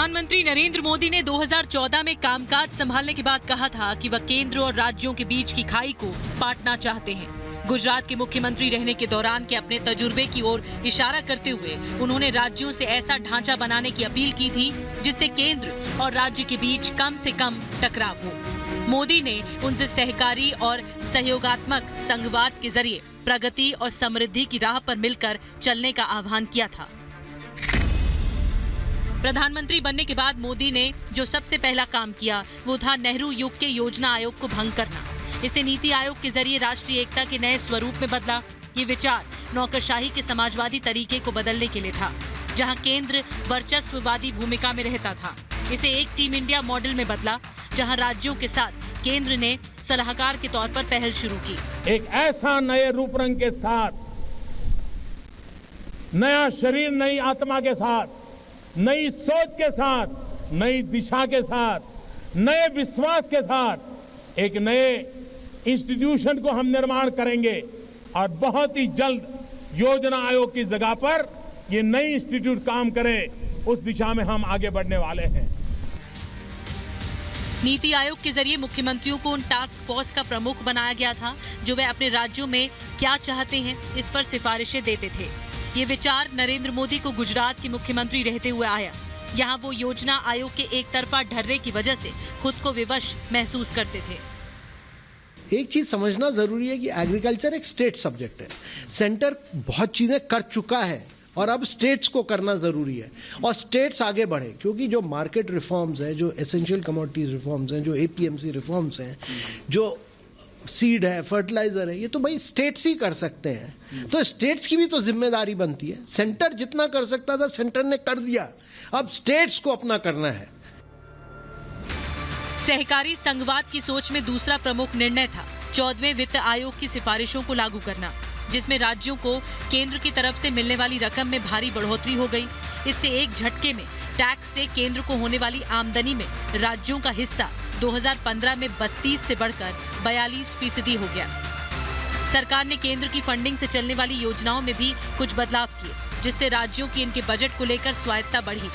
प्रधानमंत्री नरेंद्र मोदी ने 2014 में कामकाज संभालने के बाद कहा था कि वह केंद्र और राज्यों के बीच की खाई को पाटना चाहते हैं। गुजरात के मुख्यमंत्री रहने के दौरान के अपने तजुर्बे की ओर इशारा करते हुए उन्होंने राज्यों से ऐसा ढांचा बनाने की अपील की थी जिससे केंद्र और राज्य के बीच कम से कम टकराव हो। मोदी ने उनसे सहकारी और सहयोगात्मक संघवाद के जरिए प्रगति और समृद्धि की राह पर मिलकर चलने का आह्वान किया था। प्रधानमंत्री बनने के बाद मोदी ने जो सबसे पहला काम किया वो था नेहरू युग के योजना आयोग को भंग करना। इसे नीति आयोग के जरिए राष्ट्रीय एकता के नए स्वरूप में बदला। ये विचार नौकरशाही के समाजवादी तरीके को बदलने के लिए था, जहां केंद्र वर्चस्ववादी भूमिका में रहता था। इसे एक टीम इंडिया मॉडल में बदला, जहां राज्यों के साथ केंद्र ने सलाहकार के तौर पर पहल शुरू की। एक ऐसा नए रूप रंग के साथ, नया शरीर, नई आत्मा के साथ, नई सोच के साथ, नई दिशा के साथ, नए विश्वास के साथ एक नए इंस्टीट्यूशन को हम निर्माण करेंगे और बहुत ही जल्द योजना आयोग की जगह पर ये नई इंस्टीट्यूट काम करे, उस दिशा में हम आगे बढ़ने वाले हैं। नीति आयोग के जरिए मुख्यमंत्रियों को उन टास्क फोर्स का प्रमुख बनाया गया था जो वे अपने राज्यों में क्या चाहते हैं इस पर सिफारिशें देते थे। ये विचार नरेंद्र मोदी को गुजरात के मुख्यमंत्री रहते हुए आया। यहाँ वो योजना आयोग के एक तरफा ढर्रे की वजह से खुद को विवश महसूस करते थे। एक चीज समझना जरूरी है कि एग्रीकल्चर एक स्टेट सब्जेक्ट है। सेंटर बहुत चीजें कर चुका है और अब स्टेट्स को करना जरूरी है और स्टेट्स आगे बढ़े, क्योंकि जो मार्केट रिफॉर्म्स हैं, जो एसेंशियल कमोडिटीज रिफॉर्म्स हैं, जो एपीएमसी रिफॉर्म्स हैं, जो सीड है, फर्टिलाइजर है, ये तो भाई स्टेट्स ही कर सकते हैं। तो स्टेट्स की भी तो जिम्मेदारी बनती है। सेंटर जितना कर सकता था सेंटर ने कर दिया, अब स्टेट्स को अपना करना है। सहकारी संघवाद की सोच में दूसरा प्रमुख निर्णय था 14वें वित्त आयोग की सिफारिशों को लागू करना, जिसमें राज्यों को केंद्र की तरफ से मिलने वाली रकम में भारी बढ़ोतरी हो गई। इससे एक झटके में टैक्स से केंद्र को होने वाली आमदनी में राज्यों का हिस्सा 2015 में 32 से बढ़कर 42% हो गया। सरकार ने केंद्र की फंडिंग से चलने वाली योजनाओं में भी कुछ बदलाव किए, जिससे राज्यों की इनके बजट को लेकर स्वायत्तता बढ़ी।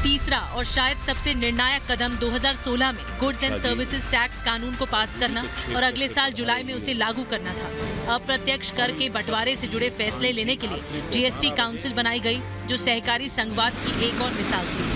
तीसरा और शायद सबसे निर्णायक कदम 2016 में गुड्स एंड सर्विसेज टैक्स कानून को पास करना और अगले साल जुलाई में उसे लागू करना था। अप्रत्यक्ष कर के बंटवारे से जुड़े फैसले लेने के लिए जीएसटी काउंसिल बनाई गई, जो सहकारी संघवाद की एक और मिसाल थी।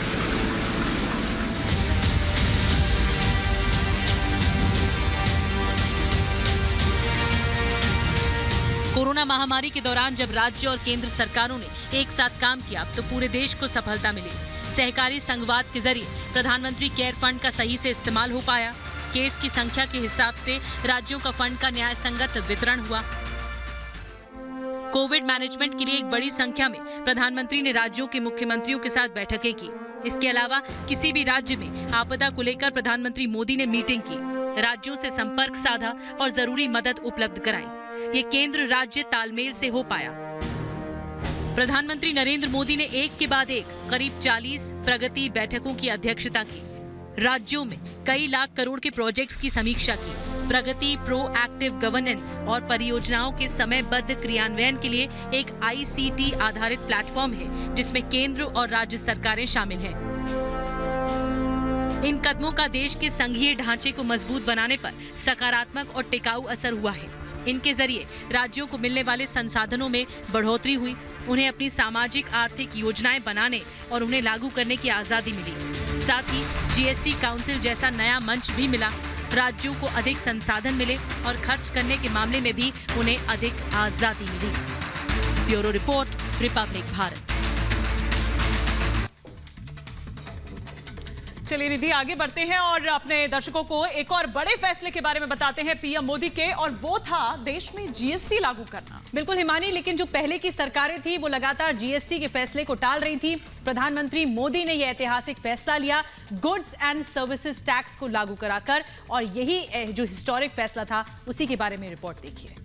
कोरोना महामारी के दौरान जब राज्य और केंद्र सरकारों ने एक साथ काम किया तो पूरे देश को सफलता मिली। सहकारी संघवाद के जरिए प्रधानमंत्री केयर फंड का सही से इस्तेमाल हो पाया। केस की संख्या के हिसाब से राज्यों का फंड का न्याय संगत वितरण हुआ। कोविड मैनेजमेंट के लिए एक बड़ी संख्या में प्रधानमंत्री ने राज्यों के मुख्यमंत्रियों के साथ बैठकें की। इसके अलावा किसी भी राज्य में आपदा को लेकर प्रधानमंत्री मोदी ने मीटिंग की, राज्यों से संपर्क साधा और जरूरी मदद उपलब्ध कराई। ये केंद्र राज्य तालमेल से हो पाया। प्रधानमंत्री नरेंद्र मोदी ने एक के बाद एक करीब 40 प्रगति बैठकों की अध्यक्षता की। राज्यों में कई लाख करोड़ के प्रोजेक्ट्स की समीक्षा की। प्रगति प्रोएक्टिव गवर्नेंस और परियोजनाओं के समयबद्ध क्रियान्वयन के लिए एक आईसीटी आधारित प्लेटफॉर्म है, जिसमें केंद्र और राज्य सरकारें शामिल हैं। इन कदमों का देश के संघीय ढांचे को मजबूत बनाने पर सकारात्मक और टिकाऊ असर हुआ है। इनके जरिए राज्यों को मिलने वाले संसाधनों में बढ़ोतरी हुई, उन्हें अपनी सामाजिक आर्थिक योजनाएं बनाने और उन्हें लागू करने की आजादी मिली। साथ ही जीएसटी काउंसिल जैसा नया मंच भी मिला। राज्यों को अधिक संसाधन मिले और खर्च करने के मामले में भी उन्हें अधिक आजादी मिली। Bureau report, Republic Bharat. चलिए निधि, आगे बढ़ते हैं और अपने दर्शकों को एक और बड़े फैसले के बारे में बताते हैं पीएम मोदी के, और वो था देश में जीएसटी लागू करना। बिल्कुल हिमानी, लेकिन जो पहले की सरकारें थी वो लगातार जीएसटी के फैसले को टाल रही थी। प्रधानमंत्री मोदी ने यह ऐतिहासिक फैसला लिया गुड्स एंड सर्विसेज टैक्स को लागू कराकर, और यही जो हिस्टोरिक फैसला था उसी के बारे में रिपोर्ट देखिए।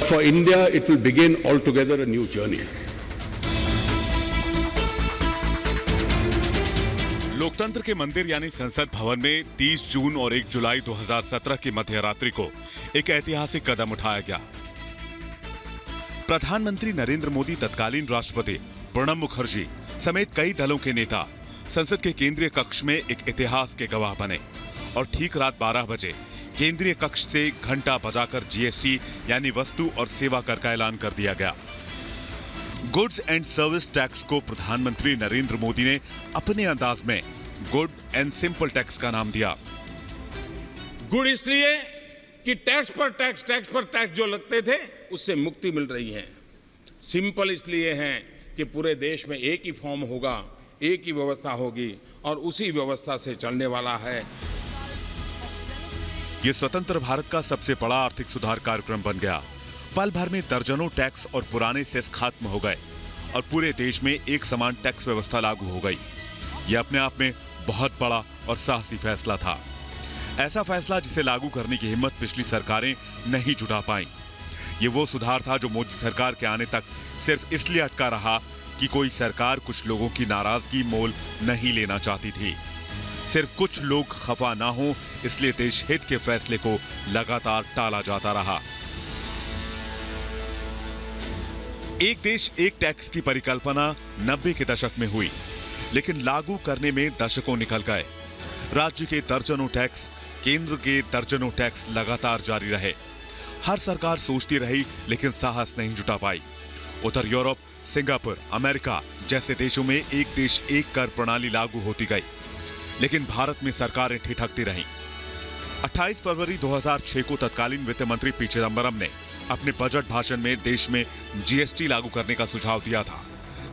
For India, it will begin altogether a new journey. लोकतंत्र के मंदिर यानी संसद भवन में 30 जून और 1 जुलाई 2017 की मध्यरात्रि को एक ऐतिहासिक कदम उठाया गया। प्रधानमंत्री नरेंद्र मोदी, तत्कालीन राष्ट्रपति प्रणब मुखर्जी समेत कई दलों के नेता संसद के केंद्रीय कक्ष में एक इतिहास के गवाह बने और ठीक रात 12 बजे केंद्रीय कक्ष से घंटा बजाकर जीएसटी यानी वस्तु और सेवा कर का ऐलान कर दिया गया। गुड्स एंड सर्विस टैक्स को प्रधानमंत्री नरेंद्र मोदी ने अपने अंदाज में गुड एंड सिंपल टैक्स का नाम दिया। गुड इसलिए कि टैक्स पर टैक्स जो लगते थे उससे मुक्ति मिल रही है। सिंपल इसलिए है कि पूरे देश में एक ही फॉर्म होगा, एक ही व्यवस्था होगी और उसी व्यवस्था से चलने वाला है। ये स्वतंत्र भारत का सबसे बड़ा आर्थिक सुधार कार्यक्रम बन गया। पल भर में दर्जनों टैक्स और पुराने सेस खत्म हो गए और पूरे देश में एक समान टैक्स व्यवस्था लागू हो गई। यह अपने आप में बहुत बड़ा और साहसी फैसला था। ऐसा फैसला जिसे लागू करने की हिम्मत पिछली सरकारें नहीं जुटा पाईं। ये वो सुधार था जो मोदी सरकार के आने तक सिर्फ इसलिए अटका रहा कि कोई सरकार कुछ लोगों की नाराजगी मोल नहीं लेना चाहती थी। सिर्फ कुछ लोग खफा ना हो इसलिए देश हित के फैसले को लगातार टाला जाता रहा। एक देश एक टैक्स की परिकल्पना 90 के दशक में हुई, लेकिन लागू करने में दशकों निकल गए। राज्य के दर्जनों टैक्स, केंद्र के दर्जनों टैक्स लगातार जारी रहे। हर सरकार सोचती रही लेकिन साहस नहीं जुटा पाई। उधर यूरोप, सिंगापुर, अमेरिका जैसे देशों में एक देश एक कर प्रणाली लागू होती गई, लेकिन भारत में सरकारें ठिठकती रहीं। 28 फरवरी 2006 को तत्कालीन वित्त मंत्री पी चिदंबरम ने अपने बजट भाषण में देश में जीएसटी लागू करने का सुझाव दिया था,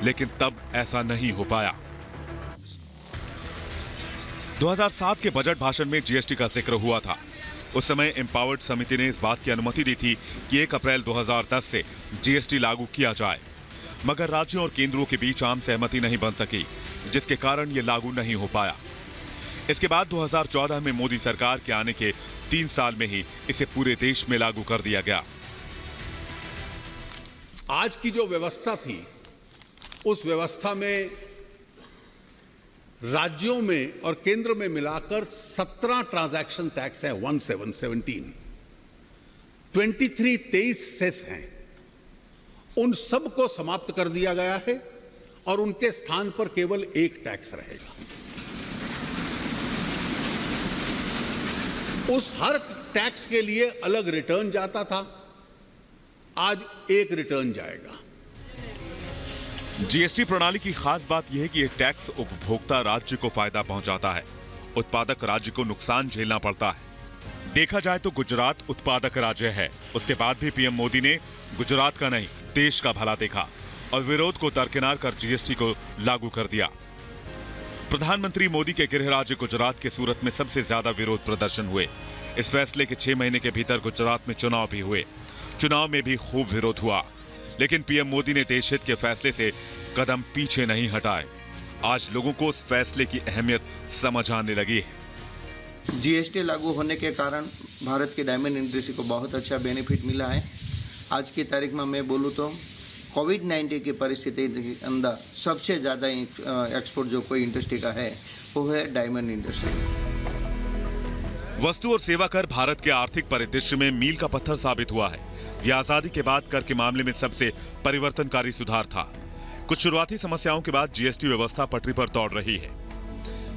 लेकिन तब ऐसा नहीं हो पाया। 2007 के बजट भाषण में जीएसटी का जिक्र हुआ था। उस समय एम्पावर्ड समिति ने इस बात की अनुमति दी थी कि 1 अप्रैल 2010 से जीएसटी लागू किया जाए, मगर राज्यों और केंद्रों के बीच आम सहमति नहीं बन सकी, जिसके कारण यह लागू नहीं हो पाया। इसके बाद 2014 में मोदी सरकार के आने के 3 साल में ही इसे पूरे देश में लागू कर दिया गया। आज की जो व्यवस्था थी, उस व्यवस्था में राज्यों में और केंद्र में मिलाकर 17 ट्रांजैक्शन टैक्स है, 23 सेस हैं। उन सब को समाप्त कर दिया गया है और उनके स्थान पर केवल एक टैक्स रहेगा। उस हर टैक्स के लिए अलग रिटर्न जाता था, आज एक रिटर्न जाएगा। जीएसटी प्रणाली की खास बात यह है कि यह टैक्स उपभोक्ता राज्य को फायदा पहुंचाता है, उत्पादक राज्य को नुकसान झेलना पड़ता है। देखा जाए तो गुजरात उत्पादक राज्य है, उसके बाद भी पीएम मोदी ने गुजरात का नहीं देश का भला देखा और विरोध को दरकिनार कर जीएसटी को लागू कर दिया। प्रधानमंत्री मोदी के गृह राज्य गुजरात के सूरत में सबसे ज्यादा विरोध प्रदर्शन हुए। इस फैसले के 6 महीने के भीतर गुजरात में चुनाव भी हुए। चुनाव में भी खूब विरोध हुआ, लेकिन पीएम मोदी ने देश हित के फैसले से कदम पीछे नहीं हटाए। आज लोगों को उस फैसले की अहमियत समझ आने लगी है। जीएसटी लागू होने के कारण भारत की डायमंड इंडस्ट्री को बहुत अच्छा बेनिफिट मिला है। आज की तारीख में मैं बोलूँ तो कोविड-19 की परिस्थिति के अंदर सबसे ज़्यादा एक्सपोर्ट जो कोई इंडस्ट्री का है वो है डायमंड इंडस्ट्री। वस्तु और सेवा कर भारत के आर्थिक परिदृश्य में मील का पत्थर साबित हुआ है। यह आजादी के बाद कर के मामले में सबसे परिवर्तनकारी सुधार था। कुछ शुरुआती समस्याओं के बाद जीएसटी व्यवस्था पटरी पर दौड़ रही है।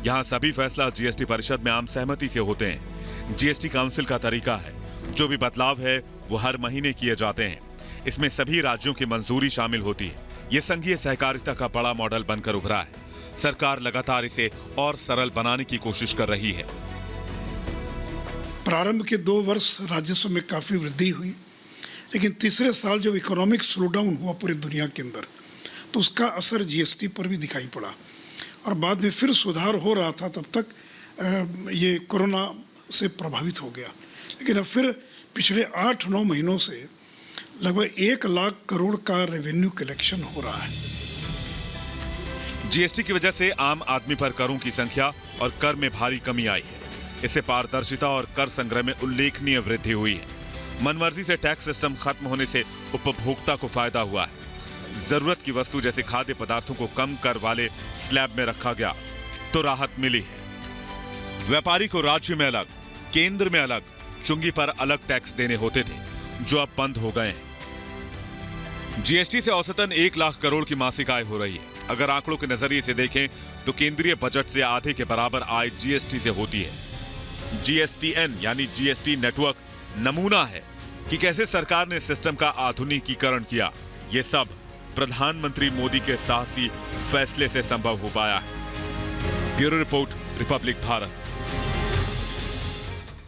यहाँ सभी फैसला जीएसटी परिषद में आम सहमति से होते हैं। जीएसटी काउंसिल का तरीका है, जो भी बदलाव है वो हर महीने किए जाते हैं। इसमें सभी राज्यों की मंजूरी शामिल होती है। ये संघीय सहकारिता का बड़ा मॉडल बनकर उभरा है। सरकार लगातार इसे और सरल बनाने की कोशिश कर रही है। प्रारंभ के 2 वर्ष राजस्व में काफी वृद्धि हुई, लेकिन तीसरे साल जब इकोनॉमिक स्लोडाउन हुआ पूरी दुनिया के अंदर, तो उसका असर जीएसटी पर भी दिखाई पड़ा और बाद में फिर सुधार हो रहा था। तब तक ये कोरोना से प्रभावित हो गया, लेकिन अब फिर पिछले 8-9 महीनों से लगभग 1 लाख करोड़ का रेवेन्यू कलेक्शन हो रहा है। जीएसटी की वजह से आम आदमी पर करों की संख्या और कर में भारी कमी आई है। इससे पारदर्शिता और कर संग्रह में उल्लेखनीय वृद्धि हुई है। मनमर्जी से टैक्स सिस्टम खत्म होने से उपभोक्ता को फायदा हुआ है। जरूरत की वस्तु जैसे खाद्य पदार्थों को कम कर वाले स्लैब में रखा गया। तो राहत मिली है। व्यापारी को राज्य में अलग, केंद्र में अलग, चुंगी पर अलग टैक्स देने होते थे, जो अब बंद हो गए हैं। जीएसटी से औसतन 1 लाख करोड़ की मासिक आय हो रही है। अगर आंकड़ों के नजरिए से देखें तो केंद्रीय बजट से आधे के बराबर आय जीएसटी से होती है। जीएसटीएन यानी जीएसटी नेटवर्क नमूना है कि कैसे सरकार ने सिस्टम का आधुनिकीकरण किया। ये सब प्रधानमंत्री मोदी के साहसी फैसले से संभव हो पाया है। Bureau report, Republic Bharat.